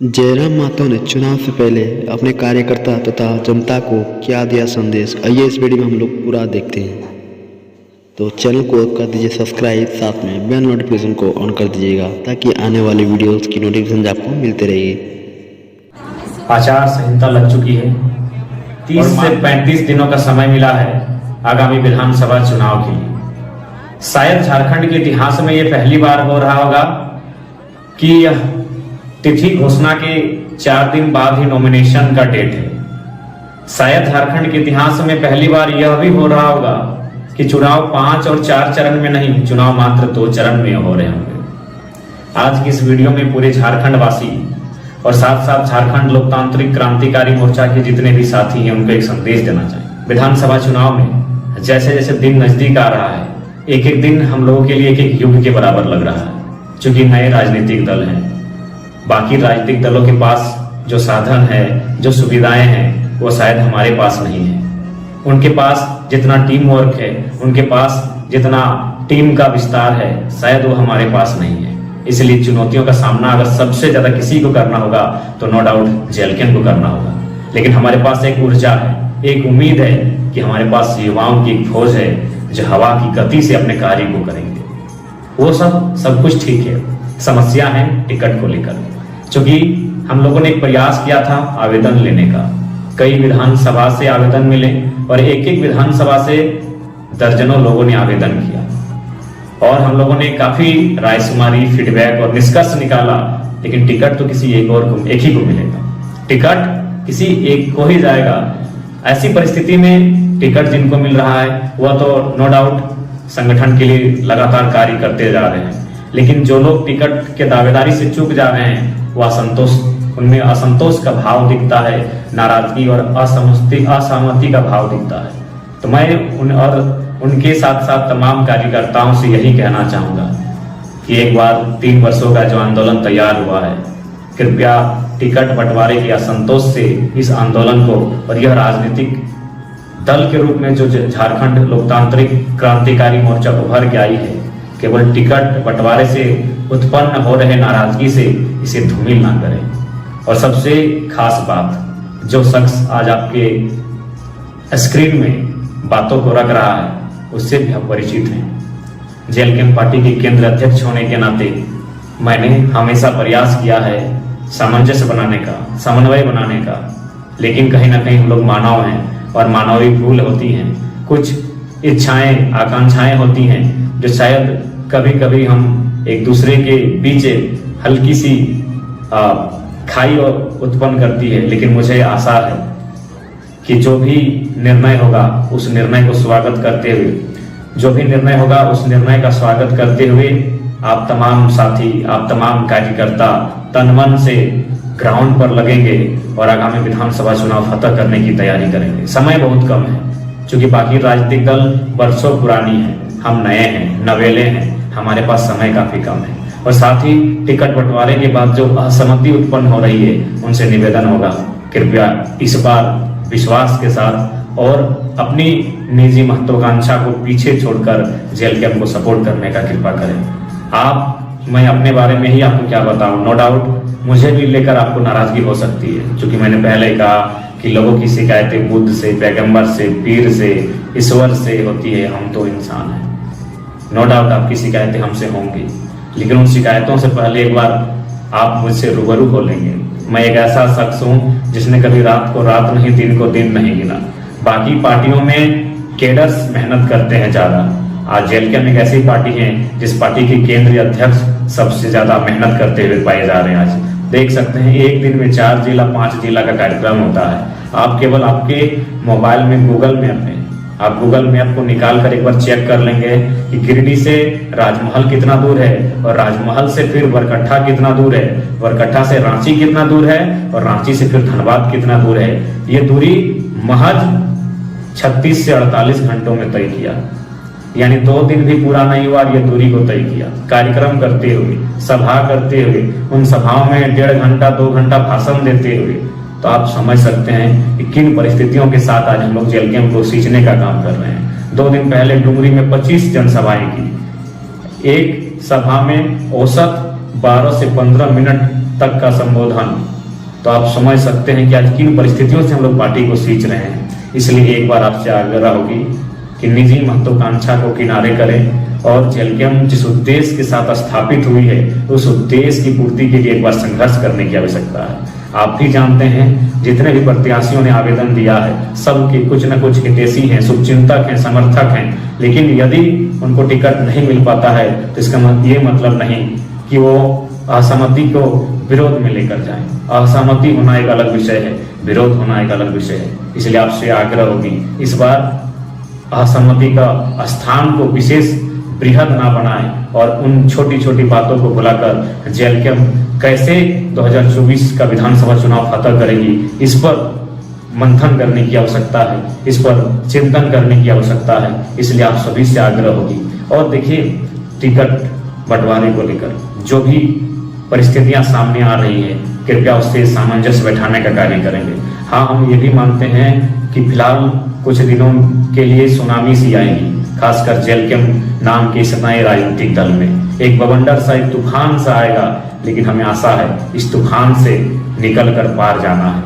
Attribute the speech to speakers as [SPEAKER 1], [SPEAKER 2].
[SPEAKER 1] जयराम महतो ने चुनाव से पहले अपने कार्यकर्ता तथा जनता को क्या दिया संदेश, आइए इस वीडियो में हम लोग पूरा देखते हैं। तो चैनल को कर दीजिए सब्सक्राइब, साथ में बेल नोटिफिकेशन को ऑन कर दीजिएगा ताकि आने वाली वीडियोस की नोटिफिकेशन आपको मिलते रहेगी।
[SPEAKER 2] आचार संहिता लग चुकी है। 30 से 35 दिनों का समय मिला है आगामी विधानसभा चुनाव के लिए। शायद झारखंड के इतिहास में ये पहली बार हो रहा होगा कि यह तिथि घोषणा के 4 दिन बाद ही नॉमिनेशन का डेट है। शायद झारखंड के इतिहास में पहली बार यह भी हो रहा होगा कि चुनाव 5 और 4 चरण में नहीं, चुनाव मात्र 2 चरण में हो रहे होंगे। आज की इस वीडियो में पूरे झारखंड वासी और साथ साथ झारखंड लोकतांत्रिक क्रांतिकारी मोर्चा के जितने भी साथी हैं उनको एक संदेश देना चाहिए। विधानसभा चुनाव में जैसे जैसे दिन नजदीक आ रहा है, एक एक दिन हम लोगों के लिए एक एक युग के बराबर लग रहा है। चूंकि नए राजनीतिक दल हैं, बाकी राजनीतिक दलों के पास जो साधन है, जो सुविधाएं हैं, वो शायद हमारे पास नहीं है। उनके पास जितना टीम वर्क है, उनके पास जितना टीम का विस्तार है, शायद वो हमारे पास नहीं है। इसलिए चुनौतियों का सामना अगर सबसे ज्यादा किसी को करना होगा तो नो डाउट जेएलके को करना होगा। लेकिन हमारे पास एक ऊर्जा है, एक उम्मीद है कि हमारे पास युवाओं की एक फौज है जो हवा की गति से अपने कार्य को करेंगे। वो सब कुछ ठीक है, समस्या है टिकट को लेकर। क्योंकि हम लोगों ने एक प्रयास किया था आवेदन लेने का, कई विधानसभा से आवेदन मिले और एक एक विधानसभा से दर्जनों लोगों ने आवेदन किया और हम लोगों ने काफी रायशुमारी, फीडबैक और निष्कर्ष निकाला। लेकिन टिकट तो किसी एक ही को मिलेगा, टिकट किसी एक को ही जाएगा। ऐसी परिस्थिति में टिकट जिनको मिल रहा है वह तो नो डाउट संगठन के लिए लगातार कार्य करते जा रहे हैं। लेकिन जो लोग टिकट के दावेदारी से चूक जा रहे हैं, वह उनमें असंतोष का भाव दिखता है, नाराजगी और असहमति का भाव दिखता है। तो मैं उनके साथ साथ तमाम कार्यकर्ताओं से यही कहना चाहूंगा कि एक बार 3 वर्षों का जो आंदोलन तैयार हुआ है, कृपया टिकट बंटवारे के असंतोष से इस आंदोलन को और यह राजनीतिक दल के रूप में जो झारखंड लोकतांत्रिक क्रांतिकारी मोर्चा उभर के आई है, केवल टिकट बंटवारे से उत्पन्न हो रहे नाराजगी से इसे धूमिल ना करें। और सबसे खास बात, जो शख्स आज आपके स्क्रीन में बातों को रख रहा है उससे भी हम परिचित हैं। जेएलके पार्टी के केंद्र अध्यक्ष होने के नाते मैंने हमेशा प्रयास किया है सामंजस्य बनाने का, समन्वय बनाने का। लेकिन कहीं ना कहीं हम लोग मानव हैं और मानवीय भूल होती हैं, कुछ इच्छाएं, आकांक्षाएं होती हैं जो शायद कभी कभी हम एक दूसरे के बीच हल्की सी खाई उत्पन्न करती है। लेकिन मुझे आशा है कि जो भी निर्णय होगा उस निर्णय को स्वागत करते हुए, जो भी निर्णय होगा उस निर्णय का स्वागत करते हुए आप तमाम साथी, आप तमाम कार्यकर्ता तन मन से ग्राउंड पर लगेंगे और आगामी विधानसभा चुनाव फतह करने की तैयारी करेंगे। समय बहुत कम है, क्योंकि बाकी राजनीतिक दल वर्षों पुरानी है, हम नए हैं, नवेले हैं, हमारे पास समय काफी कम है। और साथ ही टिकट बंटवारे के बाद जो असहमति उत्पन्न हो रही है, उनसे निवेदन होगा कृपया इस बार विश्वास के साथ और अपनी निजी महत्वाकांक्षा को पीछे छोड़कर जेएलके को सपोर्ट करने का कृपा करें। मैं अपने बारे में ही आपको क्या बताऊं, नो डाउट मुझे भी लेकर आपको नाराजगी हो सकती है, क्योंकि मैंने पहले कहा कि लोगों की शिकायतें बुद्ध से, पैगंबर से, पीर से, ईश्वर से होती है, हम तो इंसान हैं। नो डाउट आपकी शिकायतें हमसे होंगी, लेकिन उन शिकायतों से पहले एक बार आप मुझसे रूबरू हो लेंगे। मैं एक ऐसा शख्स हूं जिसने कभी रात को रात नहीं, दिन को दिन नहीं गिना। बाकी पार्टियों में केडर्स मेहनत करते हैं ज्यादा, आज जेएलके में एक ऐसी पार्टी है जिस पार्टी के केंद्रीय अध्यक्ष सबसे ज्यादा मेहनत करते हुए पाए जा रहे हैं। आज देख सकते हैं एक दिन में 4 जिला 5 जिला का कार्यक्रम होता है। आप केवल आपके मोबाइल में गूगल मैप में आप गूगल मैप को निकाल कर एक बार चेक कर लेंगे कि गिरिडीह से राजमहल कितना दूर है और राजमहल से फिर बरकट्ठा कितना दूर है, बरकट्ठा से रांची कितना दूर है और रांची से फिर धनबाद कितना दूर है। ये दूरी महज 36 से 48 घंटों में तय किया, यानी 2 दिन भी पूरा नहीं हुआ ये दूरी को तय किया। कार्यक्रम करते हुए, सभा करते हुए, उन सभाओं में 1.5 घंटा 2 घंटा भाषण देते हुए, तो आप समझ सकते हैं कि किन परिस्थितियों के साथ आज हम लोग जेएलके को सींचने का काम कर रहे हैं। 2 दिन पहले डुमरी में 25 जनसभाएं की, एक सभा में औसत 12 से 15 मिनट तक का संबोधन, तो आप समझ सकते हैं कि आज किन परिस्थितियों से हम लोग पार्टी को सींच रहे हैं। इसलिए एक बार आपसे आग्रह होगी कि निजी महत्वाकांक्षा को किनारे करें और जेलकेम जिस उद्देश्य के साथ स्थापित हुई है उस उद्देश्य की पूर्ति के लिए एक बार संघर्ष करने की आवश्यकता है। आप भी जानते हैं जितने भी प्रत्याशियों ने आवेदन दिया है सबके कुछ न कुछ हितैषी हैं, शुभचिंतक हैं, समर्थक हैं, लेकिन यदि उनको टिकट नहीं मिल पाता है तो इसका ये मतलब नहीं कि वो असहमति को विरोध में लेकर जाएं। असहमति होना एक अलग विषय है, विरोध होना एक अलग विषय है। इसलिए आपसे आग्रह होगी इस बार असहमति का स्थान को विशेष बृहद ना बनाएं और उन छोटी छोटी बातों को भुलाकर जेलकेम कैसे 2024 का विधानसभा चुनाव फतह करेगी इस पर मंथन करने की आवश्यकता है, इस पर चिंतन करने की आवश्यकता है। इसलिए आप सभी से आग्रह होगी। और देखिए, टिकट बंटवारे को लेकर जो भी परिस्थितियां सामने आ रही है कृपया उससे सामंजस्य बैठाने का कार्य करेंगे। हाँ, हम ये भी मानते हैं कि फिलहाल कुछ दिनों के लिए सुनामी सी आएगी, खासकर जेलकेम नाम के इस नए राजनीतिक दल में एक बवंडर सा, एक तूफान सा आएगा, लेकिन हमें आशा है इस तूफान से निकल कर पार जाना है।